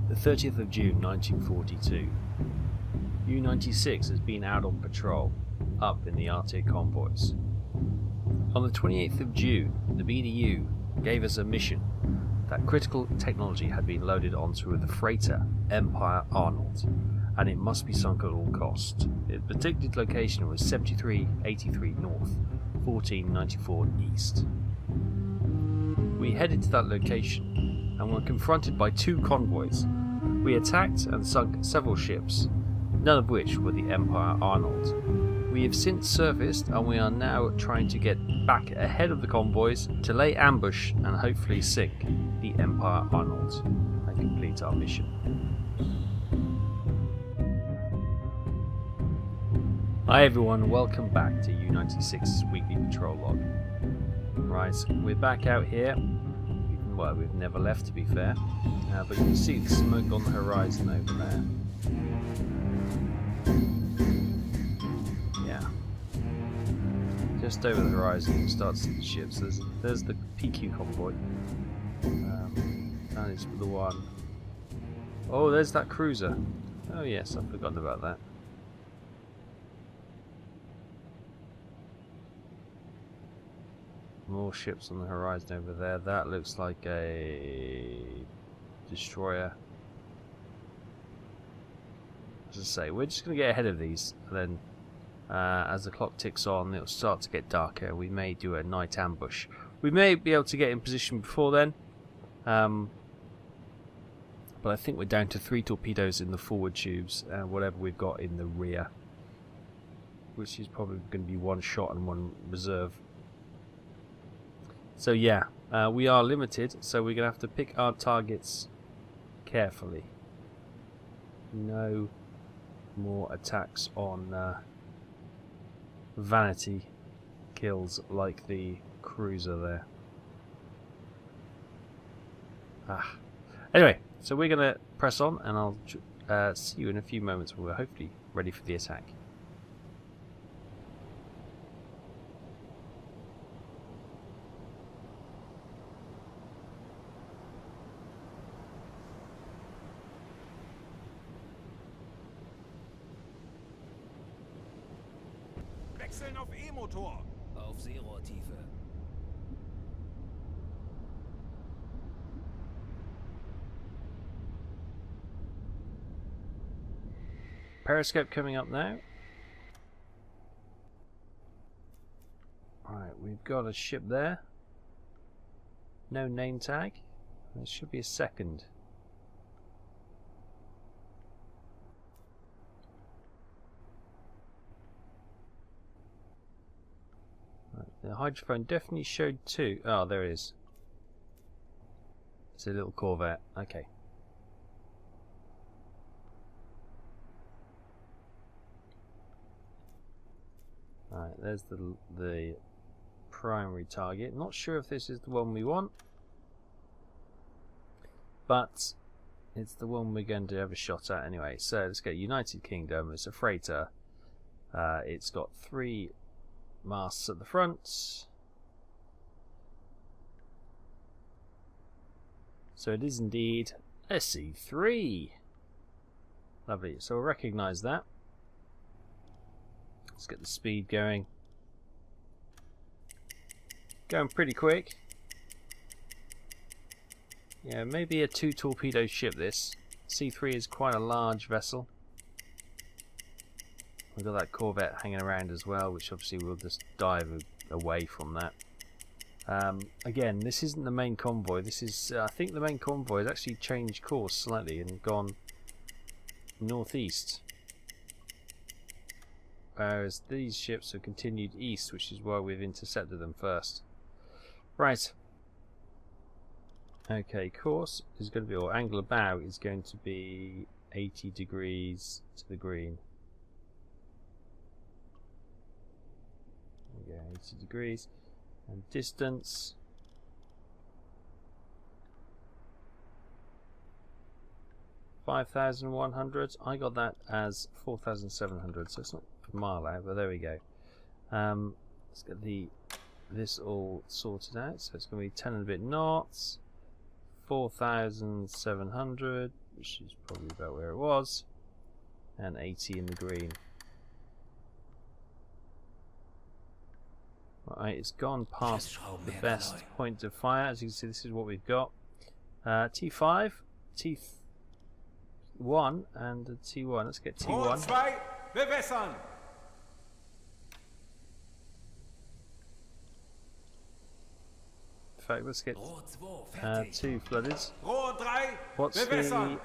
The 30th of June 1942. U-96 has been out on patrol, up in the Arctic convoys. On the 28th of June, the BDU gave us a mission that critical technology had been loaded onto the freighter Empire Arnold, and it must be sunk at all costs. Its predicted location was 7383 North, 1494 East. We headed to that location and were confronted by two convoys. We attacked and sunk several ships, none of which were the Empire Arnold. We have since surfaced and we are now trying to get back ahead of the convoys to lay ambush and hopefully sink the Empire Arnold and complete our mission. Hi everyone, welcome back to U-96's weekly patrol log. Right, we're back out here. Well, we've never left to be fair, but you can see the smoke on the horizon over there. Yeah, just over the horizon you can start to see the ships. There's the PQ convoy. That is the one. Oh, there's that cruiser. Oh yes, I've forgotten about that. More ships on the horizon over there. That looks like a destroyer. As I say, we're just going to get ahead of these, and then as the clock ticks on, it'll start to get darker. We may do a night ambush. We may be able to get in position before then, but I think we're down to 3 torpedoes in the forward tubes, and whatever we've got in the rear, which is probably going to be 1 shot and 1 reserve. So yeah, we are limited, so we're going to have to pick our targets carefully. No more attacks on vanity kills like the cruiser there. Anyway, so we're going to press on, and I'll see you in a few moments when we're hopefully ready for the attack. Wechseln auf E-Motor. Auf Seerohrtiefe. Periscope coming up now. Alright, we've got a ship there. No name tag. There should be a second. The hydrophone definitely showed 2. Oh, there it is. It's a little corvette. Okay. Alright, there's the primary target. Not sure if this is the one we want, but it's the one we're going to have a shot at anyway. So let's go. United Kingdom. It's a freighter. It's got 3 masts at the front, so it is indeed a C3. Lovely, so we'll recognise that. Let's get the speed going pretty quick. Yeah, maybe a 2 torpedo ship. This C3 is quite a large vessel. We've got that corvette hanging around as well, which obviously we'll just dive away from that. Again, this isn't the main convoy. This is, I think the main convoy has actually changed course slightly and gone northeast, whereas these ships have continued east, which is why we've intercepted them first. Right. Okay, course is going to be, or angle of bow is going to be 80 degrees to the green. 80 degrees, and distance 5,100. I got that as 4,700, so it's not a mile out, but there we go. Let's get this all sorted out. So it's going to be 10 and a bit knots, 4,700. which is probably about where it was, and 80 in the green. Right, it's gone past the best point of fire. As you can see, this is what we've got. T5, T1, and T1. Let's get T1. In fact, let's get 2 flooded. What's the...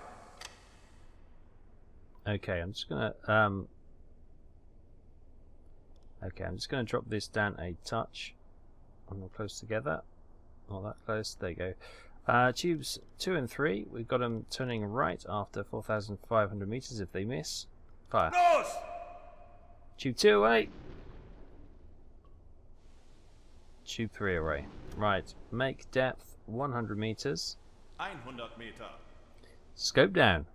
Okay, I'm just gonna drop this down a touch. I'm not close together. Not that close. There you go. Tubes 2 and 3. We've got them turning right after 4,500 meters. If they miss, fire. Tube 2 away. Tube 3 away. Right. Make depth 100 meters. 100 Meter. Scope down.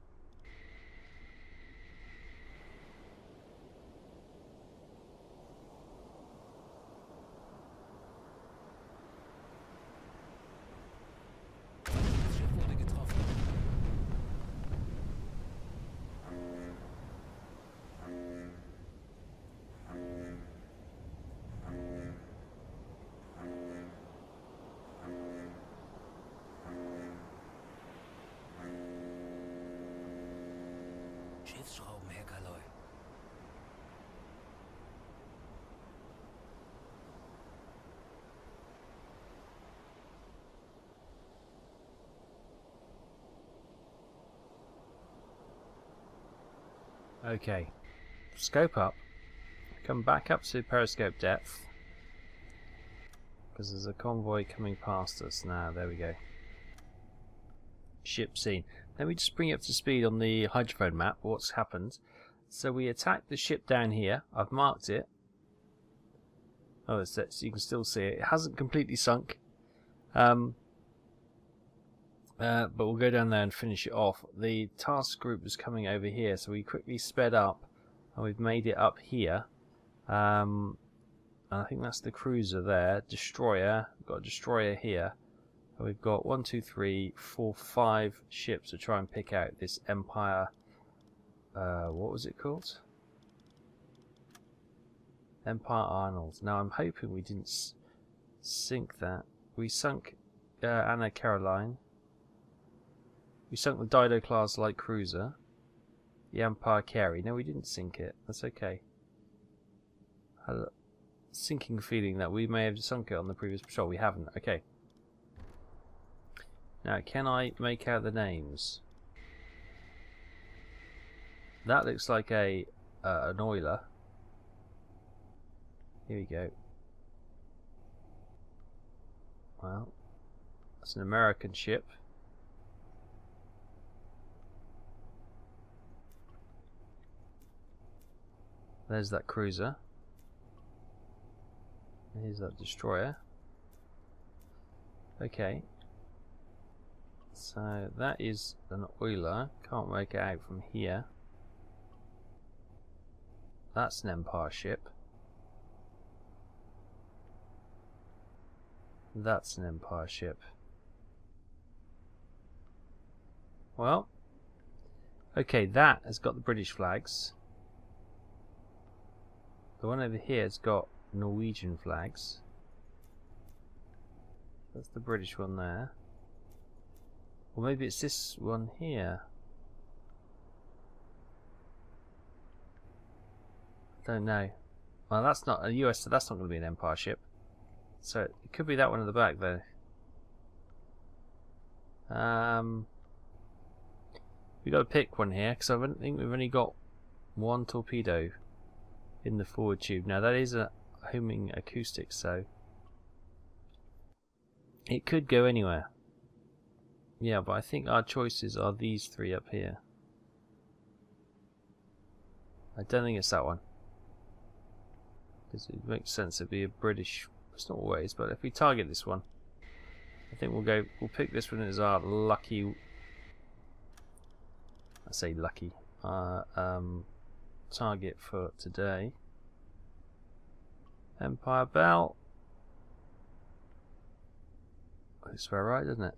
Schiffsschraubenheckerleu. Okay. Scope up. Come back up to periscope depth. Because there's a convoy coming past us now. There we go. Ship seen. Let me just bring you up to speed on the hydrophone map. What's happened? So we attacked the ship down here. I've marked it. Oh, it's that, so you can still see it. It hasn't completely sunk. But we'll go down there and finish it off. The task group was coming over here, so we quickly sped up, and we've made it up here. And I think that's the cruiser there. Destroyer. We've got a destroyer here. We've got 1, 2, 3, 4, 5 ships to try and pick out this Empire. What was it called? Empire Arnold. Now I'm hoping we didn't sink that. We sunk Anna Caroline. We sunk the Dido class light cruiser. The Empire Carey. No, we didn't sink it. That's okay. I had a sinking feeling that we may have sunk it on the previous patrol. We haven't. Okay. Now, can I make out the names? That looks like an oiler. Here we go. Well, that's an American ship. There's that cruiser. Here's that destroyer. Okay. So that is an oiler. Can't make it out from here. That's an Empire ship. That's an Empire ship. Well, okay, that has got the British flags. The one over here has got Norwegian flags. That's the British one there. Or maybe it's this one here. Don't know. Well, that's not a US, so that's not going to be an Empire ship. So it could be that one at the back, though. We got to pick one here because I think we've only got one torpedo in the forward tube. Now that is a homing acoustic, so it could go anywhere. Yeah, but I think our choices are these three up here. I don't think it's that one. Because it makes sense it'd be a British. It's not always, but if we target this one, I think we'll pick this one as our lucky. I say lucky. Target for today. Empire Bell. It's very right, doesn't it?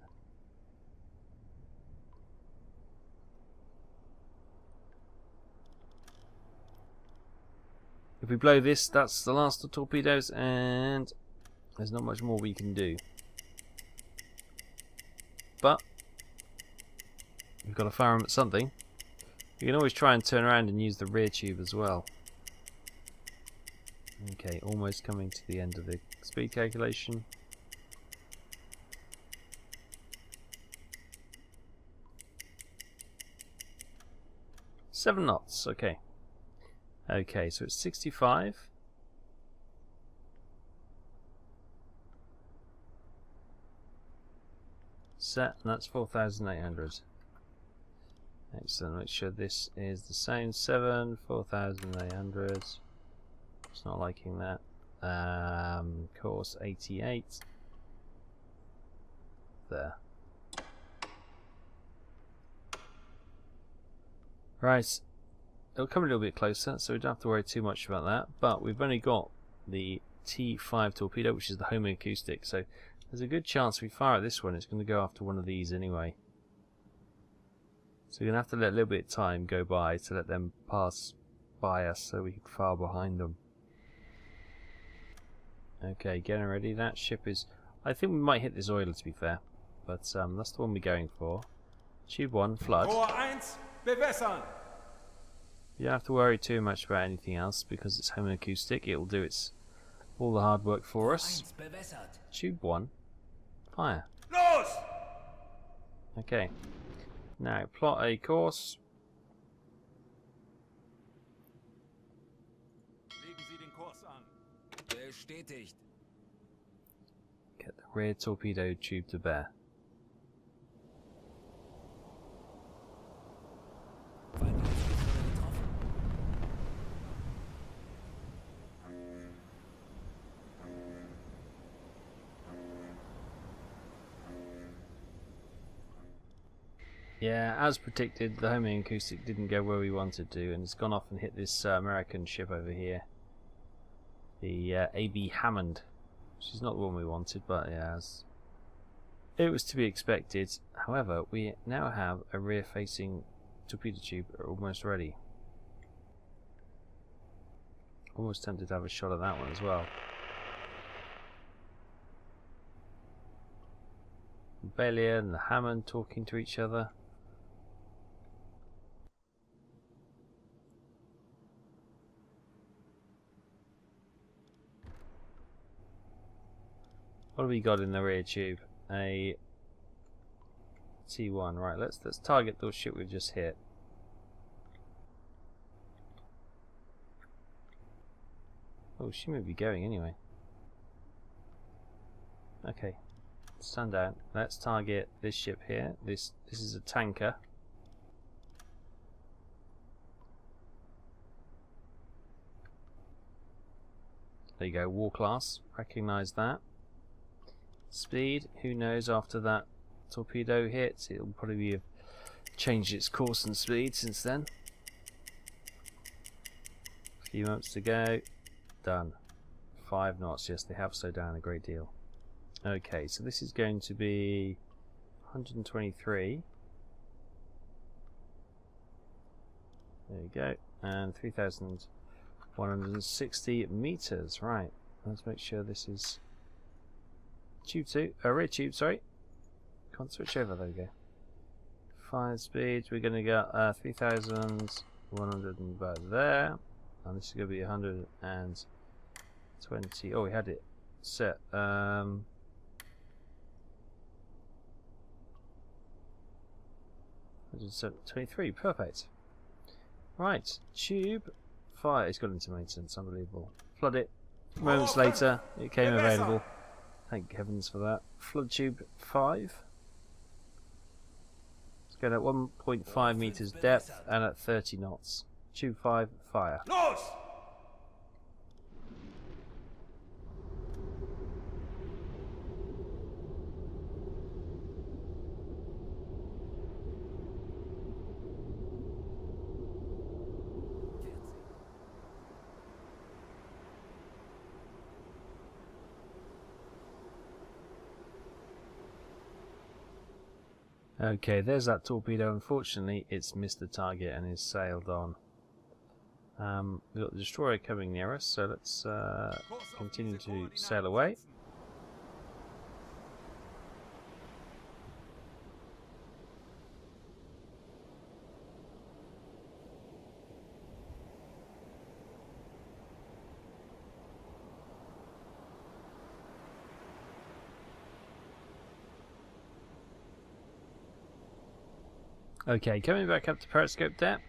we blow this, that's the last of torpedoes, and there's not much more we can do. But we've got to fire them at something. You can always try and turn around and use the rear tube as well. Okay, almost coming to the end of the speed calculation. Seven knots, okay. Okay, so it's 65. Set, and that's 4,800. Excellent, make sure this is the same. 7, 4,800. It's not liking that. Course 88. There. Right, it'll come a little bit closer, so we don't have to worry too much about that. But we've only got the T5 torpedo, which is the homing acoustic, so there's a good chance if we fire at this one, it's going to go after one of these anyway. So we're going to have to let a little bit of time go by to let them pass by us so we can fire behind them. Okay, getting ready. That ship is... I think we might hit this oiler, to be fair. But that's the one we're going for. Tube 1, flood. Bewässern. You don't have to worry too much about anything else because it's home acoustic. It will do all the hard work for us. Tube 1, fire. Los! Okay. Now plot a course. Legen Sie den Kurs an. Bestätigt. Get the rear torpedo tube to bear. Yeah, as predicted, the homing acoustic didn't go where we wanted to, and it's gone off and hit this American ship over here. The AB Hammond. She's not the one we wanted, but yeah, it was to be expected. However, we now have a rear-facing torpedo tube almost ready. Almost tempted to have a shot at that one as well. Belia and the Hammond talking to each other. What have we got in the rear tube? A T1. Right, let's target the ship we've just hit. Oh, she may be going anyway. Okay, stand down. Let's target this ship here. This is a tanker. There you go, war class. Recognise that. Speed, who knows, after that torpedo hit, it'll probably have changed its course and speed since then. A few months to go. Done. 5 knots, yes, they have slowed down a great deal. Okay, so this is going to be 123. There you go. And 3,160 meters. Right, let's make sure this is tube 2, rear tube, sorry. Can't switch over, there we go. 5 speeds, we're going to get 3,100 and about there. And this is going to be 120. Oh, we had it set. 123, perfect. Right, tube 5. It's got into maintenance, unbelievable. Flood it. Moments later, it came available. Thank heavens for that. Flood tube 5. It's going at 1.5 meters depth and at 30 knots. Tube 5, fire. Los! Okay, there's that torpedo. Unfortunately, it's missed the target and is sailed on. We've got the destroyer coming near us, so let's continue to sail away. Okay, coming back up to periscope depth.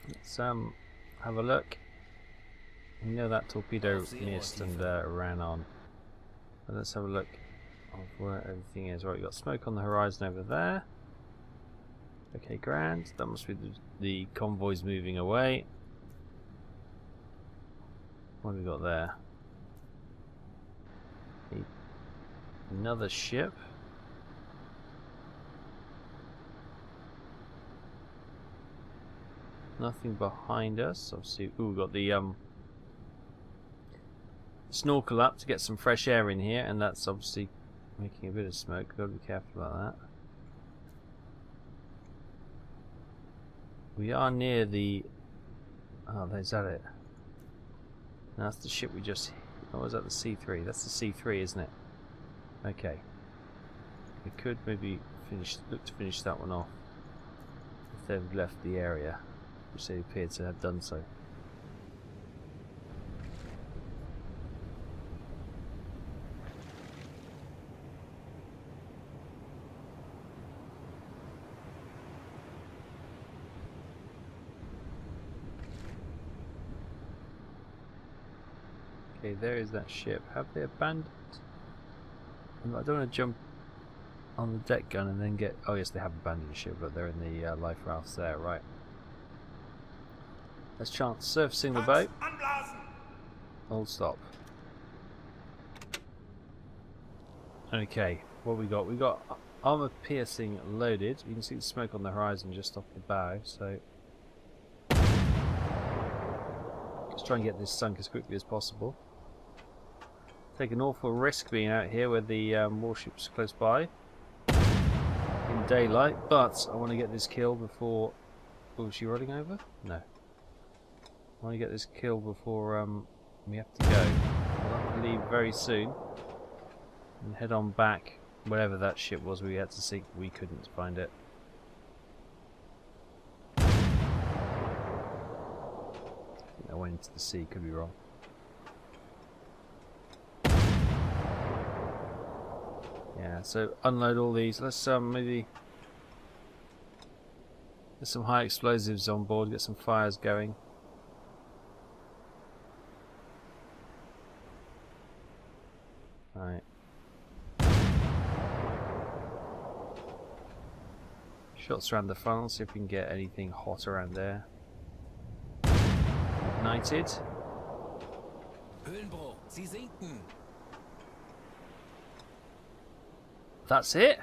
Let's have a look. We know that torpedo missed and ran on. But let's have a look of where everything is. Right, we've got smoke on the horizon over there. Okay, grand. That must be the convoys moving away. What have we got there? Another ship. Nothing behind us. Obviously, ooh, we've got the snorkel up to get some fresh air in here, and that's obviously making a bit of smoke. Got to be careful about that. We are near the. Oh, is that it? No, that's the ship we just. Oh, was that the C3? That's the C3, isn't it? Okay. We could maybe look to finish that one off if they've left the area, which they appear to have done so. Okay, there is that ship. Have they abandoned? I don't want to jump on the deck gun and then get... Oh yes, they have abandoned the ship, but they're in the life rafts there, right. Let's chance surfacing the boat. Hold stop. Okay, what we got? We got armor piercing loaded. You can see the smoke on the horizon just off the bow, so let's try and get this sunk as quickly as possible. Take an awful risk being out here with the warships close by in daylight, but I want to get this kill before... Oh, is she rolling over? No. I want to get this kill before we have to go. We'll have to leave very soon and head on back. Whatever that ship was we had to seek, we couldn't find it. I think I went into the sea, could be wrong. Yeah, so unload all these. Let's maybe there's some high explosives on board, get some fires going. Right. Shots around the funnel, see if we can get anything hot around there. Ignited. Höhlenbruch, Sie sinken. That's it?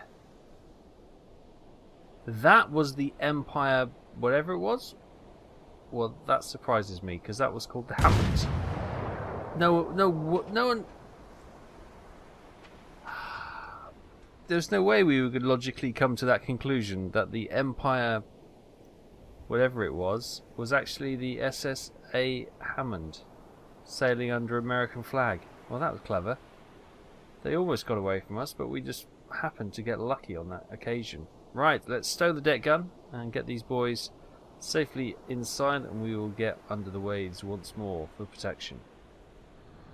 That was the Empire, whatever it was? Well, that surprises me, because that was called the Hammond. No one... There's no way we could logically come to that conclusion that the Empire, whatever it was actually the SSA Hammond, sailing under American flag. Well, that was clever. They almost got away from us, but we just happened to get lucky on that occasion. Right, let's stow the deck gun and get these boys safely inside, and we will get under the waves once more for protection.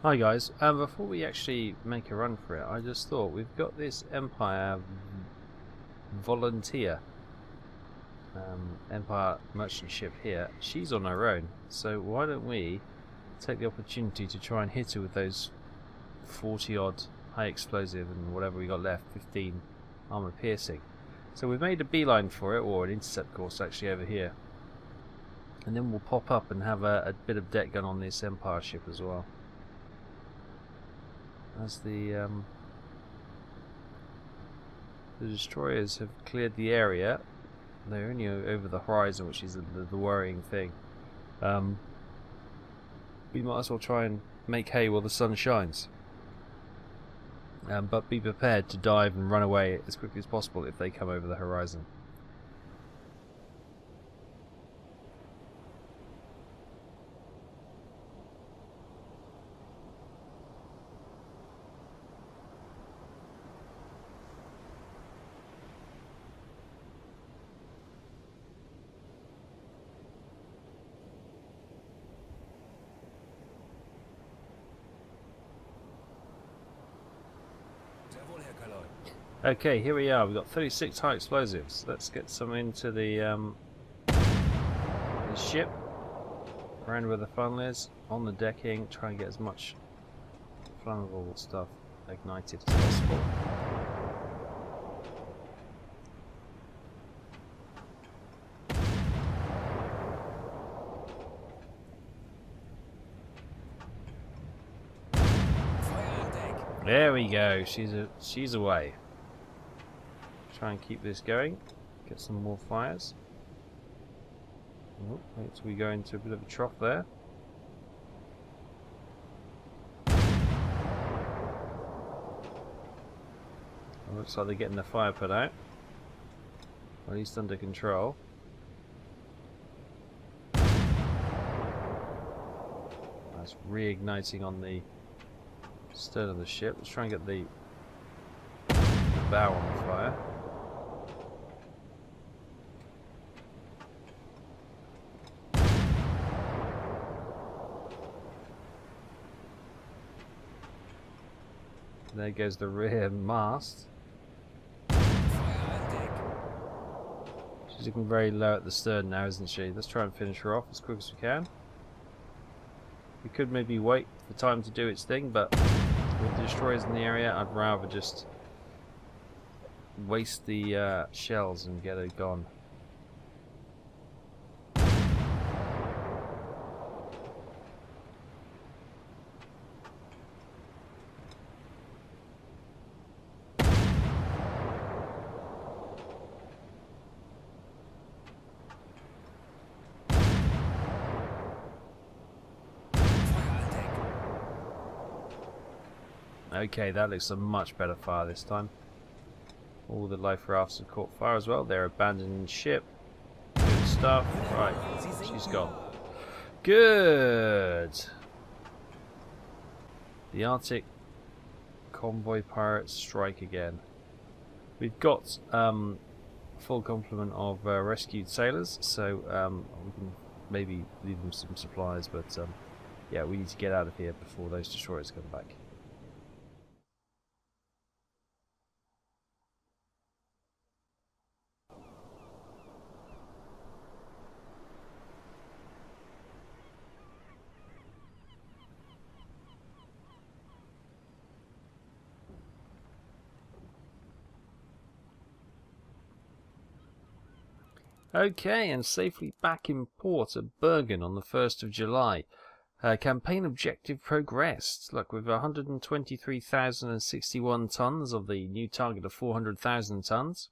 Hi guys, before we actually make a run for it, I just thought we've got this Empire volunteer, Empire merchant ship here. She's on her own, so why don't we take the opportunity to try and hit her with those 40 odd high explosive and whatever we got left, 15 armor piercing. So we've made a beeline for it, or an intercept course actually over here, and then we'll pop up and have a bit of deck gun on this Empire ship as well. As the destroyers have cleared the area, they're only over the horizon, which is the worrying thing. We might as well try and make hay while the sun shines. But be prepared to dive and run away as quickly as possible if they come over the horizon. Okay, here we are. We've got 36 high explosives. Let's get some into the ship. Around where the funnel is, on the decking, try and get as much flammable stuff ignited as possible. There we go. She's away. Try and keep this going. Get some more fires. Oh, wait till we go into a bit of a trough there. It looks like they're getting the fire put out, or at least under control. That's reigniting on the stern of the ship. Let's try and get the bow on fire. There goes the rear mast. She's looking very low at the stern now, isn't she? Let's try and finish her off as quick as we can. We could maybe wait for time to do its thing, but with the destroyers in the area, I'd rather just waste the shells and get it gone. Okay, that looks a much better fire this time. All the life rafts have caught fire as well. They're abandoning ship. Good stuff. Right, she's gone. Good. The Arctic Convoy pirates strike again. We've got full complement of rescued sailors, so we can maybe leave them some supplies, but yeah, we need to get out of here before those destroyers come back. Okay, and safely back in port at Bergen on the 1st of July. Campaign objective progressed. Look, with 123,061 tons of the new target of 400,000 tons.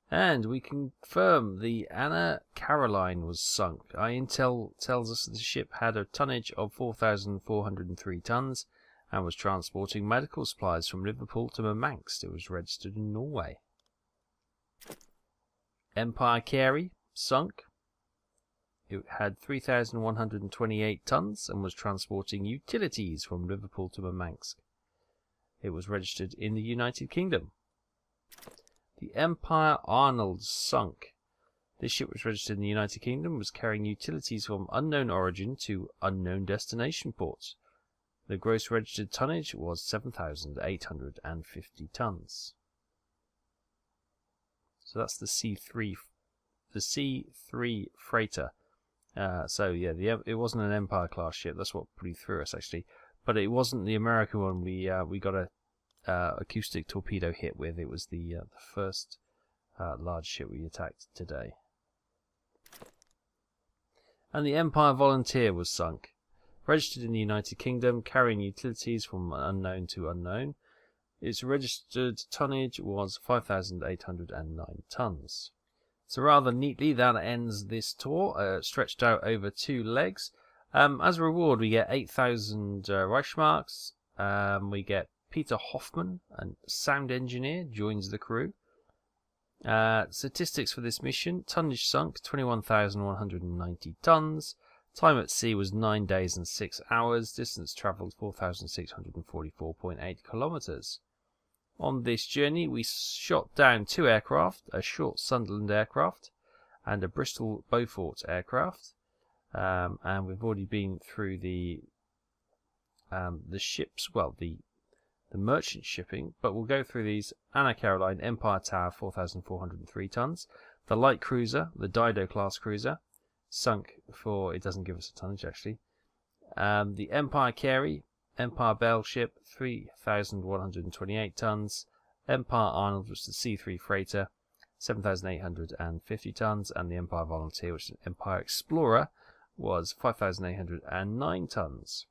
And we confirm the Anna Caroline was sunk. Our intel tells us that the ship had a tonnage of 4,403 tons and was transporting medical supplies from Liverpool to Murmansk. It was registered in Norway. Empire Carey sunk. It had 3,128 tons and was transporting utilities from Liverpool to Murmansk. It was registered in the United Kingdom. The Empire Arnold sunk. This ship was registered in the United Kingdom, was carrying utilities from unknown origin to unknown destination ports. The gross registered tonnage was 7,850 tons. So that's the C3 freighter. So yeah, it wasn't an Empire class ship. That's what put through us actually, but it wasn't the American one. We got a acoustic torpedo hit with. It was the first large ship we attacked today. And the Empire Volunteer was sunk. Registered in the United Kingdom, carrying utilities from unknown to unknown. Its registered tonnage was 5,809 tons. So rather neatly, that ends this tour, stretched out over 2 legs. As a reward, we get 8,000 Reichsmarks. We get Peter Hoffman, a sound engineer, joins the crew. Statistics for this mission: tonnage sunk 21,190 tons. Time at sea was 9 days and 6 hours. Distance travelled 4,644.8 kilometres. On this journey, we shot down 2 aircraft, a short Sunderland aircraft and a Bristol Beaufort aircraft. And we've already been through the ships, well, the the merchant shipping, but we'll go through these. Anna Caroline, Empire Tower, 4,403 tons. The light cruiser, the Dido class cruiser, sunk for, it doesn't give us a tonnage actually. The Empire Carey, Empire Bell ship, 3,128 tons. Empire Arnold, which is the C3 freighter, 7,850 tons. And the Empire Volunteer, which is an Empire Explorer, was 5,809 tons.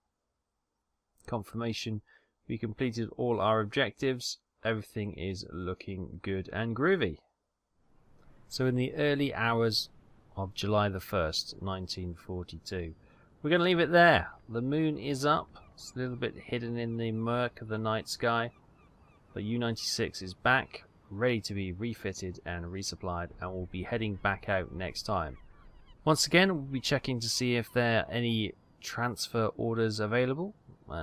Confirmation, we completed all our objectives. Everything is looking good and groovy. So in the early hours of July the 1st, 1942, we're going to leave it there. The moon is up. It's a little bit hidden in the murk of the night sky. But U-96 is back, ready to be refitted and resupplied, and we'll be heading back out next time. Once again, we'll be checking to see if there are any transfer orders available.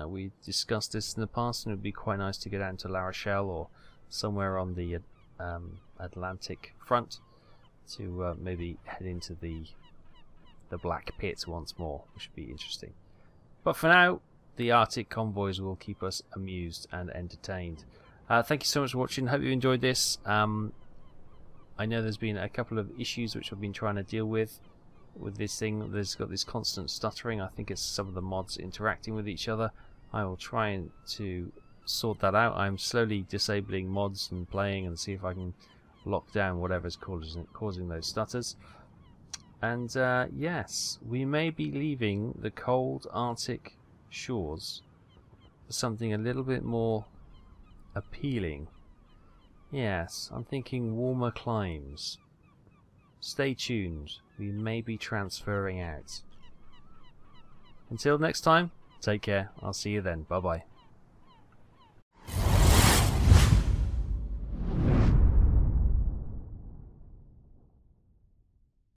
We discussed this in the past, and it would be quite nice to get out to La Rochelle or somewhere on the Atlantic front to maybe head into the Black Pit once more, which would be interesting. But for now, the Arctic convoys will keep us amused and entertained. Thank you so much for watching. Hope you enjoyed this. I know there's been a couple of issues which I've been trying to deal with this thing. There's got this constant stuttering. I think it's some of the mods interacting with each other. I will try to sort that out. I'm slowly disabling mods and playing and see if I can lock down whatever's causing those stutters. And yes, we may be leaving the cold Arctic shores for something a little bit more appealing. Yes, I'm thinking warmer climes. Stay tuned, we may be transferring out. Until next time, take care, I'll see you then, bye bye.